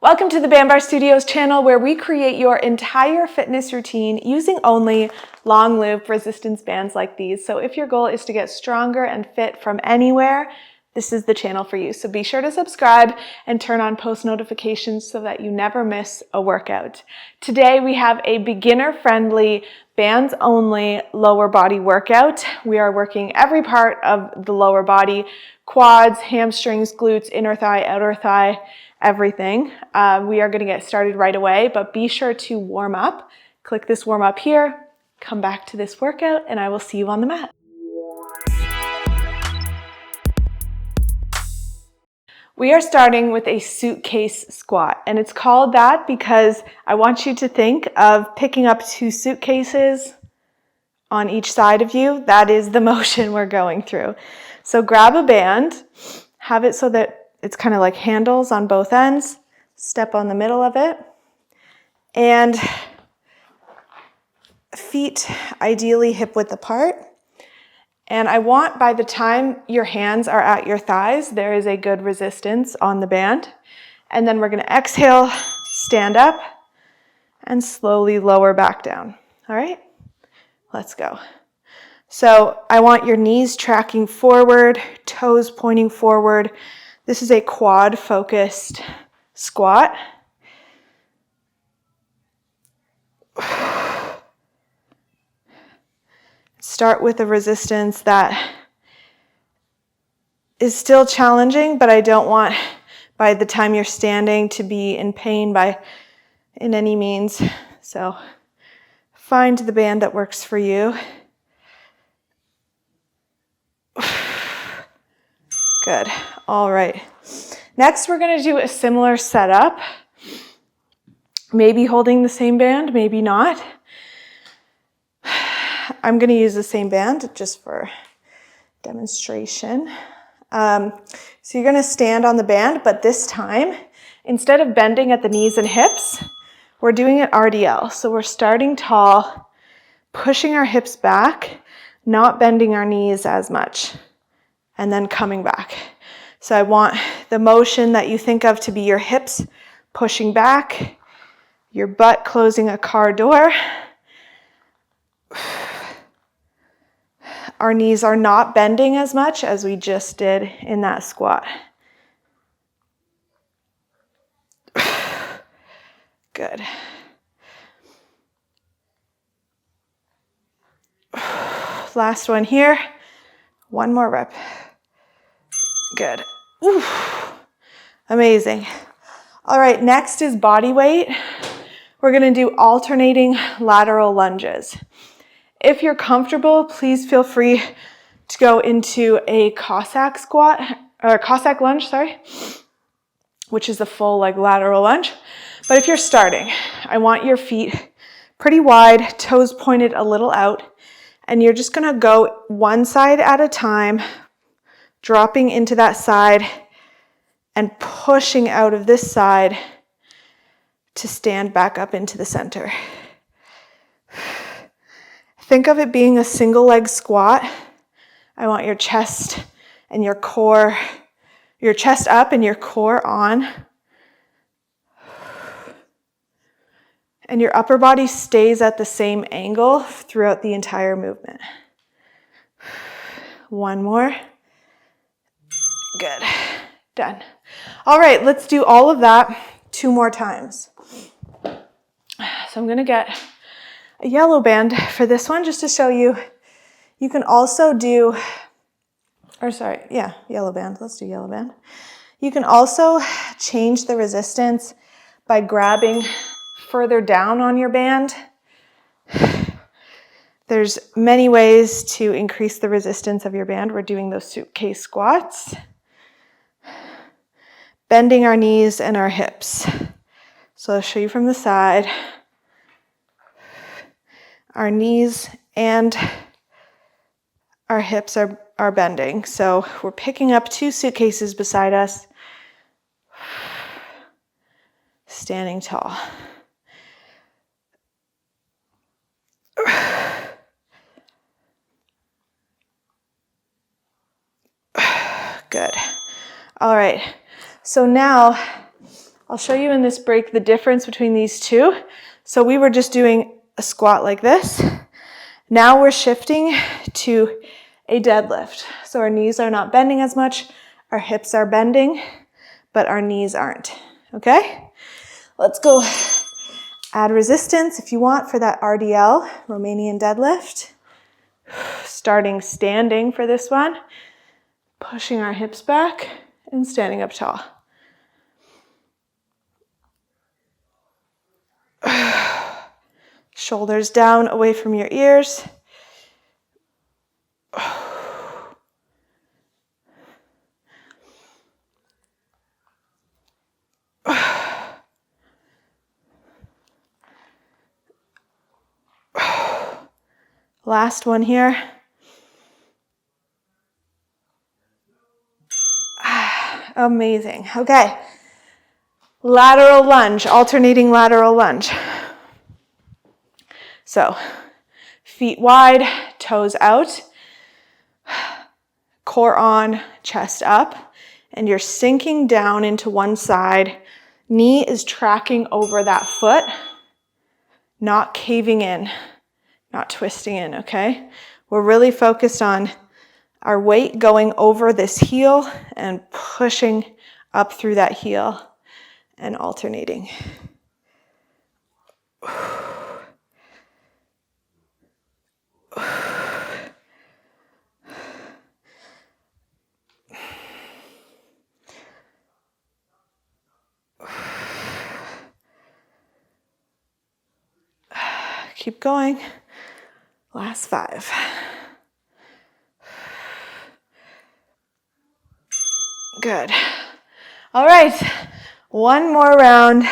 Welcome to the Band Bar Studios channel, where we create your entire fitness routine using only long loop resistance bands like these. So if your goal is to get stronger and fit from anywhere, this is the channel for you. So be sure to subscribe and turn on post notifications so that you never miss a workout. Today we have a beginner-friendly, bands-only lower body workout. We are working every part of the lower body: quads, hamstrings, glutes, inner thigh, outer thigh, everything. We are going to get started right away, but be sure to warm up. Click this warm up here, come back to this workout, and I will see you on the mat. We are starting with a suitcase squat, and it's called that because I want you to think of picking up two suitcases on each side of you. That is the motion we're going through. So grab a band, have it so that it's kind of like handles on both ends, step on the middle of it, and feet ideally hip width apart. And I want, by the time your hands are at your thighs, there is a good resistance on the band. And then we're going to exhale, stand up, and slowly lower back down. All right, let's go. So I want your knees tracking forward, toes pointing forward. This is a quad focused squat. Start with a resistance that is still challenging, but I don't want, by the time you're standing, to be in pain in any means. So find the band that works for you. Good. All right. Next, we're going to do a similar setup. Maybe holding the same band, maybe not. I'm going to use the same band just for demonstration. So you're going to stand on the band, but this time, instead of bending at the knees and hips, we're doing it RDL. So we're starting tall, pushing our hips back, not bending our knees as much, and then coming back. So I want the motion that you think of to be your hips pushing back, your butt closing a car door. Our knees are not bending as much as we just did in that squat. Good. Last one here. One more rep. Good. Oof. Amazing. All right, next is body weight. We're going to do alternating lateral lunges. If you're comfortable, please feel free to go into a Cossack squat, or Cossack lunge, which is the full lateral lunge. But if you're starting, I want your feet pretty wide, toes pointed a little out, and you're just gonna go one side at a time, dropping into that side and pushing out of this side to stand back up into the center. Think of it being a single leg squat. I want your chest and your core, your chest up and your core on. And your upper body stays at the same angle throughout the entire movement. One more. Good. Done. All right, let's do all of that 2 more times. So I'm going to get a yellow band for this one just to show you. You can also do, yellow band. Let's do yellow band. You can also change the resistance by grabbing further down on your band. There's many ways to increase the resistance of your band. We're doing those suitcase squats. Bending our knees and our hips. So I'll show you from the side. Our knees and our hips are bending. So we're picking up 2 suitcases beside us. Standing tall. Good. All right. So now I'll show you in this break the difference between these two. So we were just doing a squat like this. Now we're shifting to a deadlift. So our knees are not bending as much, our hips are bending, but our knees aren't, okay? Let's go add resistance if you want for that RDL, Romanian deadlift. Starting standing for this one, pushing our hips back and standing up tall. Shoulders down away from your ears. Last one here. Amazing. Okay. Lateral lunge, alternating lateral lunge. So, feet wide, toes out, core on, chest up, and you're sinking down into one side. Knee is tracking over that foot, not caving in, not twisting in, okay? We're really focused on our weight going over this heel and pushing up through that heel and alternating. Keep going. Last 5. Good. All right, one more round.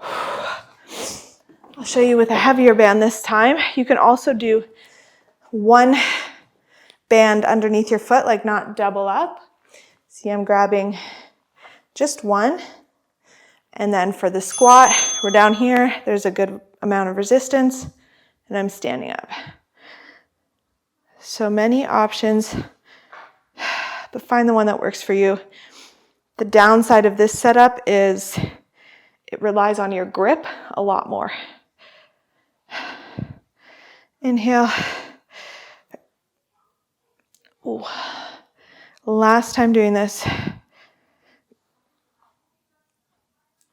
I'll show you with a heavier band this time. You can also do one band underneath your foot, like not double up. See, I'm grabbing just one. And then for the squat, we're down here. There's a good amount of resistance, and I'm standing up. So many options, but find the one that works for you. The downside of this setup is it relies on your grip a lot more. Inhale. Ooh. Last time doing this.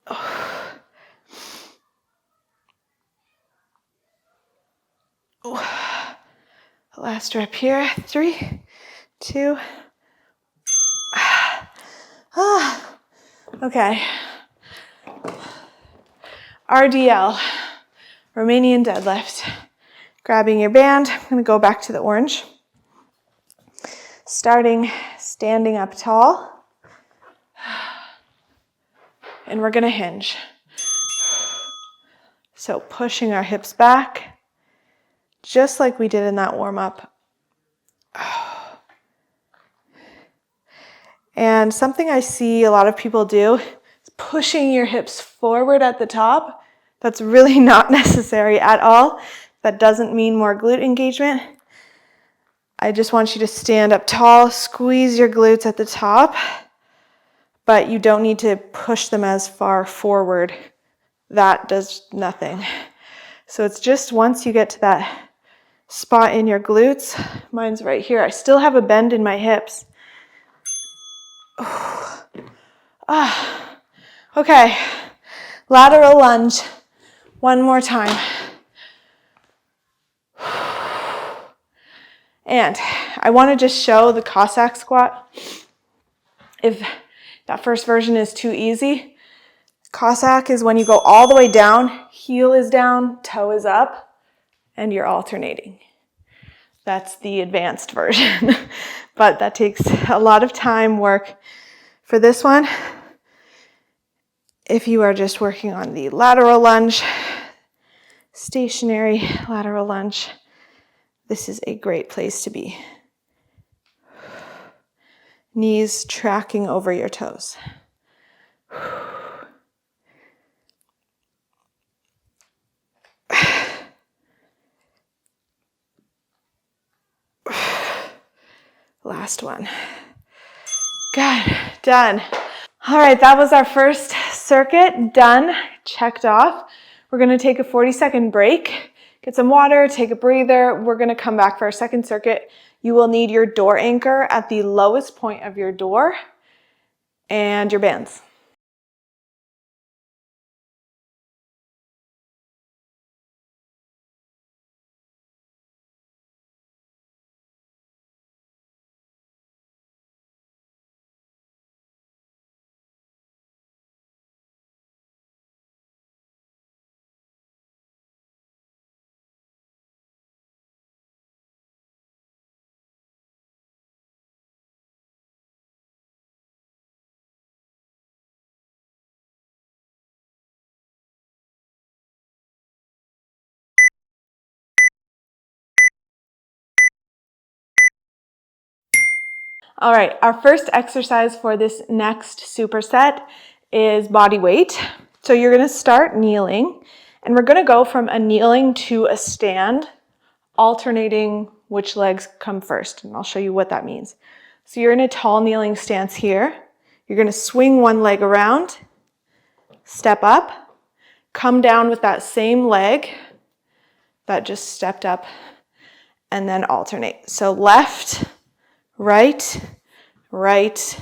Oh. Ooh. Last rep here. 3, 2. Okay. RDL, Romanian deadlift. Grabbing your band. I'm going to go back to the orange. Starting standing up tall. And we're going to hinge. So pushing our hips back, just like we did in that warm-up. And something I see a lot of people do is pushing your hips forward at the top. That's really not necessary at all. That doesn't mean more glute engagement. I just want you to stand up tall, squeeze your glutes at the top, but you don't need to push them as far forward. That does nothing. So it's just once you get to that spot in your glutes, mine's right here. I still have a bend in my hips. Okay, lateral lunge. One more time. And I want to just show the Cossack squat. If that first version is too easy, Cossack is when you go all the way down, heel is down, toe is up, and you're alternating. That's the advanced version, but that takes a lot of time, work. For this one, if you are just working on the lateral lunge, stationary lateral lunge, this is a great place to be. Knees tracking over your toes. Last one. Good, done. All right, that was our first circuit, done, checked off. We're gonna take a 40-second break, get some water, take a breather. We're gonna come back for our second circuit. You will need your door anchor at the lowest point of your door and your bands. All right, our first exercise for this next superset is body weight. So you're gonna start kneeling, and we're gonna go from a kneeling to a stand, alternating which legs come first, and I'll show you what that means. So you're in a tall kneeling stance here. You're gonna swing one leg around, step up, come down with that same leg that just stepped up, and then alternate. So left, right, right,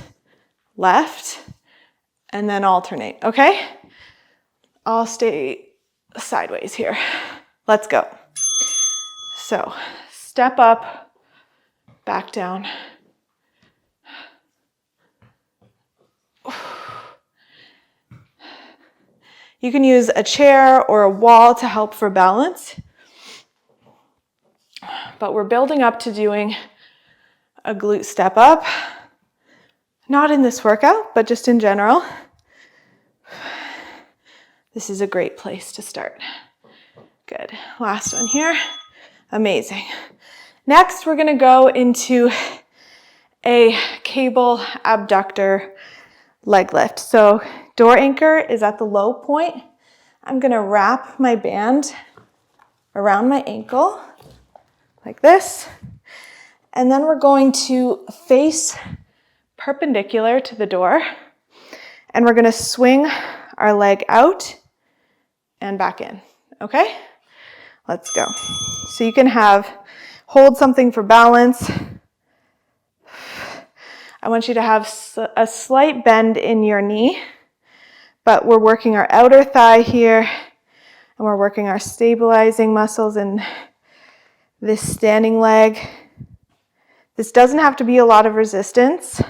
left, and then alternate, okay? I'll stay sideways here. Let's go. So step up, back down. You can use a chair or a wall to help for balance, but we're building up to doing a glute step up. Not in this workout, but just in general. This is a great place to start. Good. Last one here. Amazing. Next, we're gonna go into a cable abductor leg lift. So door anchor is at the low point. I'm gonna wrap my band around my ankle like this. And then we're going to face perpendicular to the door. And we're gonna swing our leg out and back in, okay? Let's go. So you can hold something for balance. I want you to have a slight bend in your knee, but we're working our outer thigh here, and we're working our stabilizing muscles in this standing leg. This doesn't have to be a lot of resistance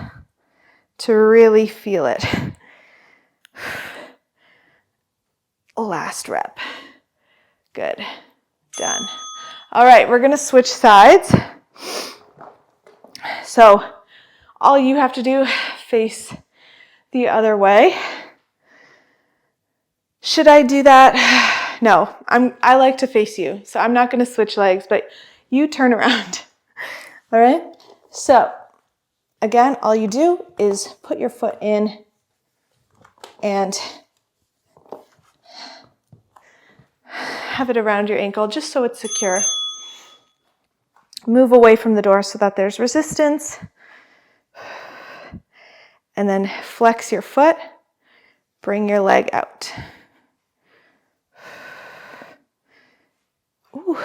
to really feel it. Last rep. Good. Done. All right, we're gonna switch sides. So all you have to do, face the other way. Should I do that? No, I like to face you, so I'm not gonna switch legs, but you turn around. All right? So again, all you do is put your foot in and have it around your ankle just so it's secure. Move away from the door so that there's resistance. And then flex your foot, bring your leg out. Ooh.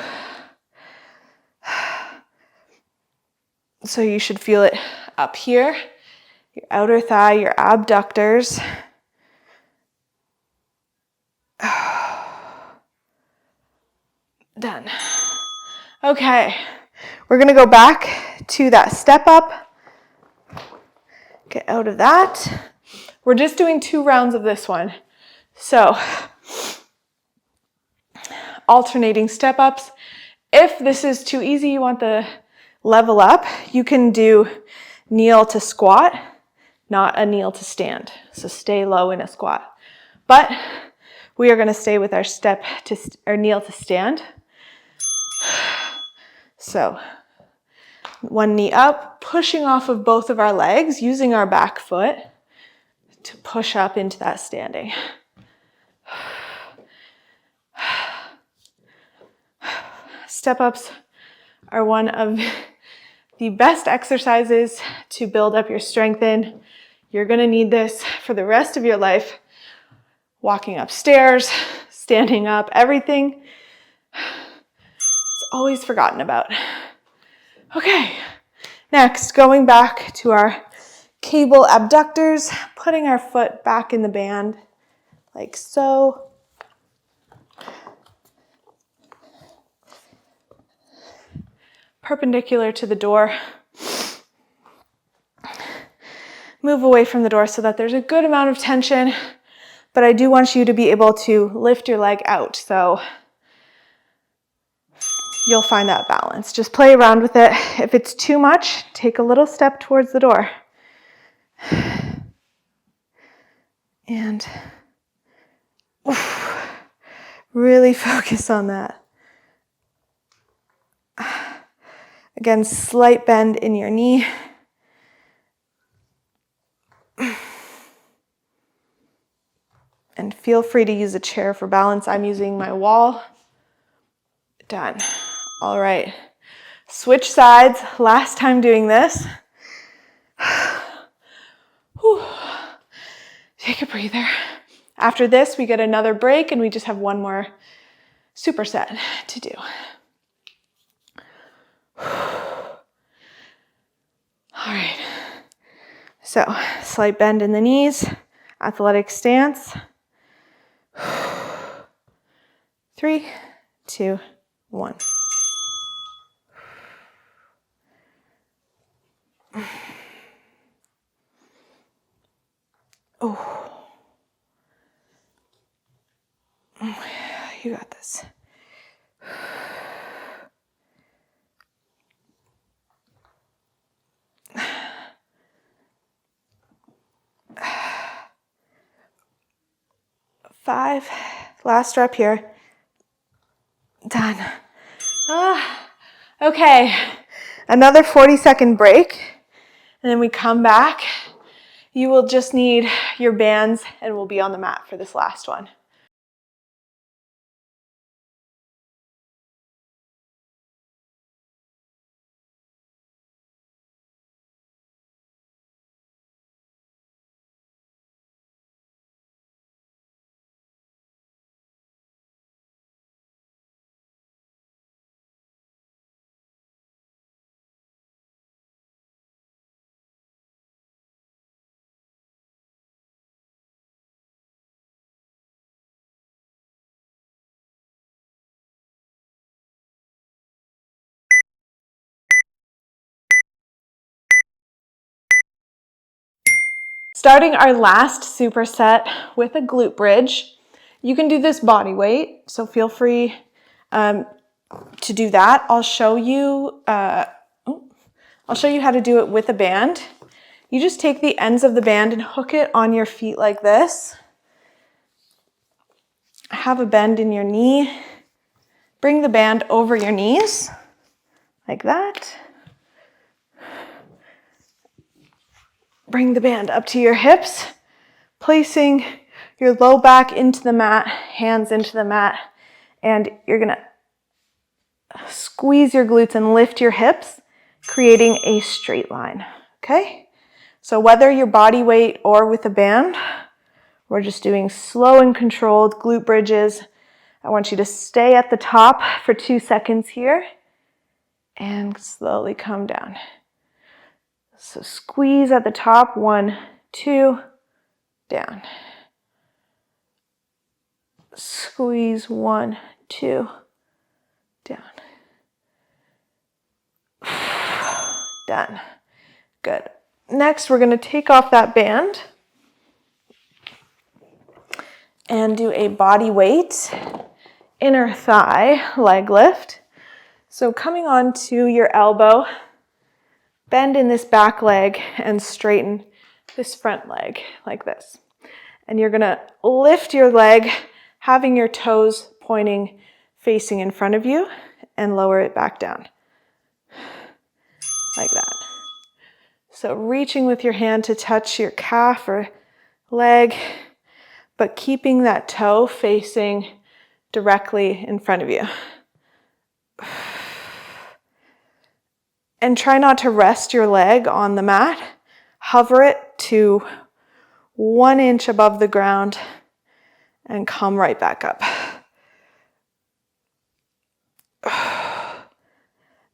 So you should feel it up here, your outer thigh, your abductors. Done. Okay, we're gonna go back to that step up. Get out of that. We're just doing 2 rounds of this one. So, alternating step ups. If this is too easy, you want the level up, you can do kneel to squat, not a kneel to stand. So stay low in a squat. But we are gonna stay with our kneel to stand. So, one knee up, pushing off of both of our legs, using our back foot to push up into that standing. Step ups are one of the best exercises to build up your strength in. You're gonna need this for the rest of your life. walking upstairs, standing up, everything. It's always forgotten about. Okay, next, going back to our cable abductors, putting our foot back in the band, like so. Perpendicular to the door. Move away from the door so that there's a good amount of tension, but I do want you to be able to lift your leg out, so you'll find that balance. Just play around with it. If it's too much, take a little step towards the door. And really focus on that. Again, slight bend in your knee. And feel free to use a chair for balance. I'm using my wall. Done. All right. Switch sides. Last time doing this. Whew. Take a breather. After this, we get another break and we just have one more superset to do. All right. So, slight bend in the knees, athletic stance. 3, 2, 1. Oh. You got this. Five. Last rep here. Done. Okay. Another 40-second break. And then we come back. You will just need your bands and we'll be on the mat for this last one. Starting our last superset with a glute bridge. You can do this body weight, so feel free to do that. I'll show you how to do it with a band. You just take the ends of the band and hook it on your feet like this. Have a bend in your knee. Bring the band over your knees, like that. Bring the band up to your hips, placing your low back into the mat, hands into the mat, and you're gonna squeeze your glutes and lift your hips, creating a straight line, okay? So whether you're body weight or with a band, we're just doing slow and controlled glute bridges. I want you to stay at the top for 2 seconds here and slowly come down. So squeeze at the top, 1, 2, down. Squeeze, 1, 2, down. Done. Good. Next, we're going to take off that band and do a body weight, inner thigh leg lift. So coming onto your elbow, bend in this back leg and straighten this front leg like this. And you're gonna lift your leg, having your toes pointing, facing in front of you, and lower it back down, like that. So reaching with your hand to touch your calf or leg, but keeping that toe facing directly in front of you. And try not to rest your leg on the mat. Hover it to 1 inch above the ground and come right back up.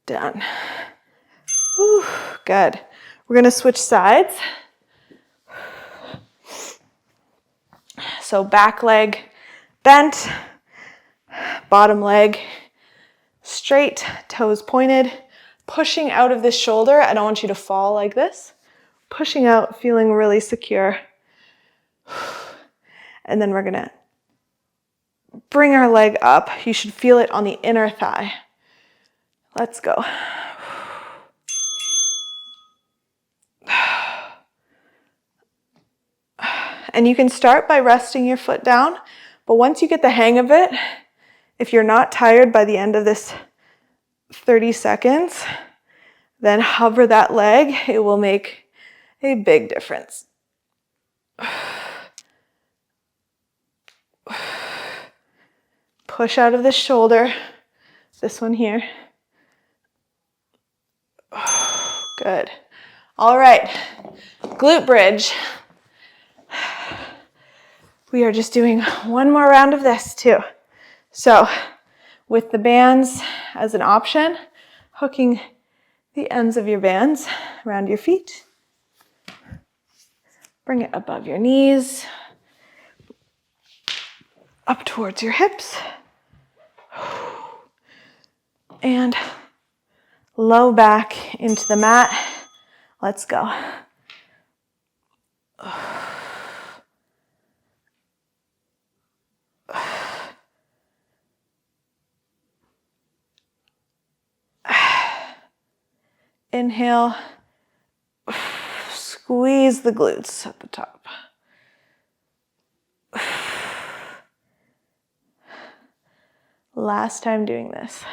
Done. Whew, good. We're gonna switch sides. So back leg bent, bottom leg straight, toes pointed, pushing out of this shoulder. I don't want you to fall like this. Pushing out, feeling really secure. And then we're gonna bring our leg up. You should feel it on the inner thigh. Let's go. And you can start by resting your foot down, but once you get the hang of it, if you're not tired by the end of this 30 seconds, then hover that leg. It will make a big difference. Push out of the shoulder. This one here. Good. All right, glute bridge. We are just doing one more round of this too. So with the bands as an option, hooking the ends of your bands around your feet. Bring it above your knees, up towards your hips, and low back into the mat. Let's go. Inhale, squeeze the glutes at the top. Last time doing this.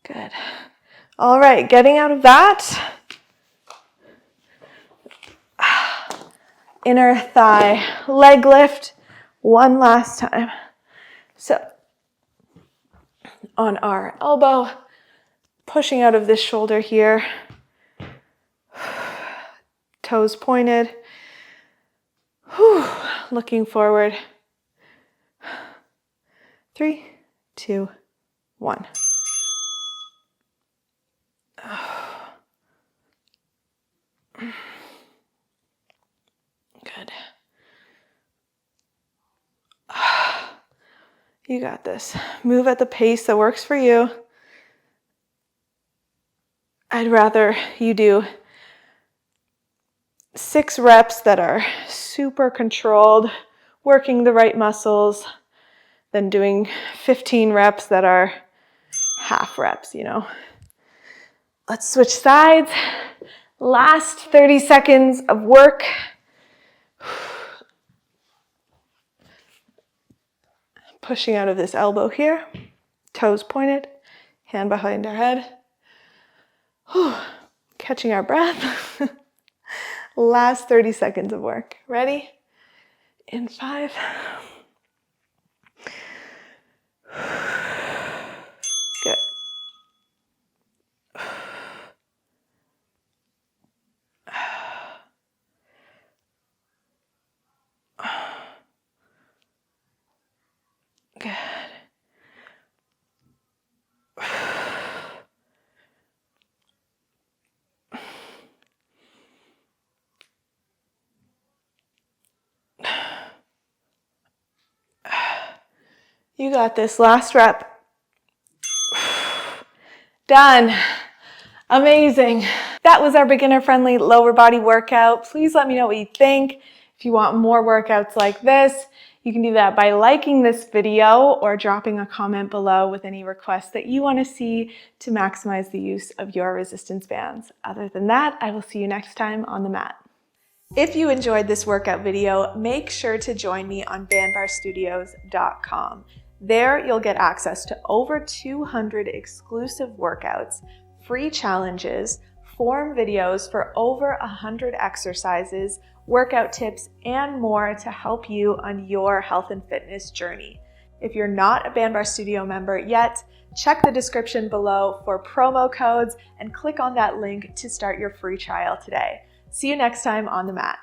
Good. All right, getting out of that. Inner thigh leg lift one last time. So on our elbow, pushing out of this shoulder here, toes pointed, looking forward. 3, 2, 1. Good. You got this. Move at the pace that works for you. I'd rather you do 6 reps that are super controlled, working the right muscles, than doing 15 reps that are half reps, you know. Let's switch sides. Last 30 seconds of work. Pushing out of this elbow here, toes pointed, hand behind our head. Catching our breath. Last 30 seconds of work. Ready? In 5. Good. Good. You got this. Last rep. Done. Amazing. That was our beginner-friendly lower body workout. Please let me know what you think. If you want more workouts like this, you can do that by liking this video or dropping a comment below with any requests that you want to see to maximize the use of your resistance bands. Other than that, I will see you next time on the mat. If you enjoyed this workout video, make sure to join me on bandbarstudios.com. There, you'll get access to over 200 exclusive workouts, free challenges, form videos for over 100 exercises, workout tips, and more to help you on your health and fitness journey. If you're not a Bandbar Studio member yet, check the description below for promo codes and click on that link to start your free trial today. See you next time on the mat.